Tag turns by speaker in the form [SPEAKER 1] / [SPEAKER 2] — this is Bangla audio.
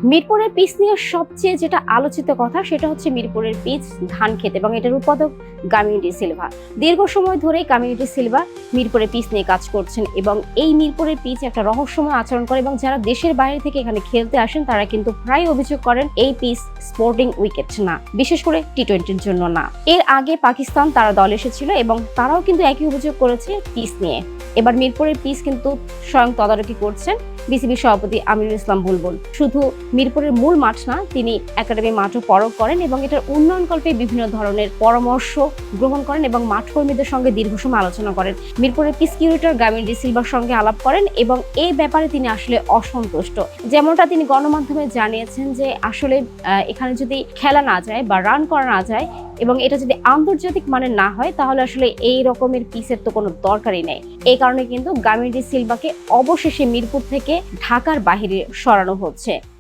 [SPEAKER 1] মিরপুরের পিচ নিয়ে সবচেয়ে যেটা আলোচিত কথা সেটা হচ্ছে মিরপুরের পিচ ধান ক্ষেত এবং এটার উৎপাদক গামিনী ডি সিলভা। দীর্ঘ সময় ধরেই গামিনী ডি সিলভা মিরপুরের পিচ নিয়ে কাজ করছেন এবং এই মিরপুরের পিচ একটা রহস্যময় আচরণ করে এবং যারা দেশের বাইরে থেকে এখানে খেলতে আসেন তারা কিন্তু প্রায় অভিযোগ করেন এই পিচ স্পোর্টিং উইকেট না, বিশেষ করে টি-20-র জন্য না। এর আগে পাকিস্তান তারা দল এসেছিল এবং তারাও কিন্তু একই অভিযোগ করেছে পিচ নিয়ে। এবার মিরপুরের পিচ কিন্তু স্বয়ং তদারকি করছেন বিসিবি সভাপতি আমিনুল ইসলাম বুলবুল। শুধু মিরপুরের মূল মাঠ না, তিনি একাডেমি মাঠও পরখ করেন এবং এটার উন্নয়নকল্পে বিভিন্ন ধরনের পরামর্শ গ্রহণ করেন এবং মাঠ কর্মীদের সঙ্গে দীর্ঘ সময় আলোচনা করেন। মিরপুরের পিচ কিউরেটর গামিনী ডি সিলভার সঙ্গে আলাপ করেন এবং এই ব্যাপারে তিনি আসলে অসন্তুষ্ট। যেমনটা তিনি গণমাধ্যমে জানিয়েছেন যে আসলে এখানে যদি খেলা না যায় বা রান করা না যায় এবং এটা যদি আন্তর্জাতিক মানের না হয় তাহলে আসলে এই রকমের পিচের তো কোনো দরকারই নেই। এই কারণে কিন্তু গামিনী ডি সিলভাকে অবশেষে মিরপুর থেকে ঢাকার বাইরে সরানো হচ্ছে।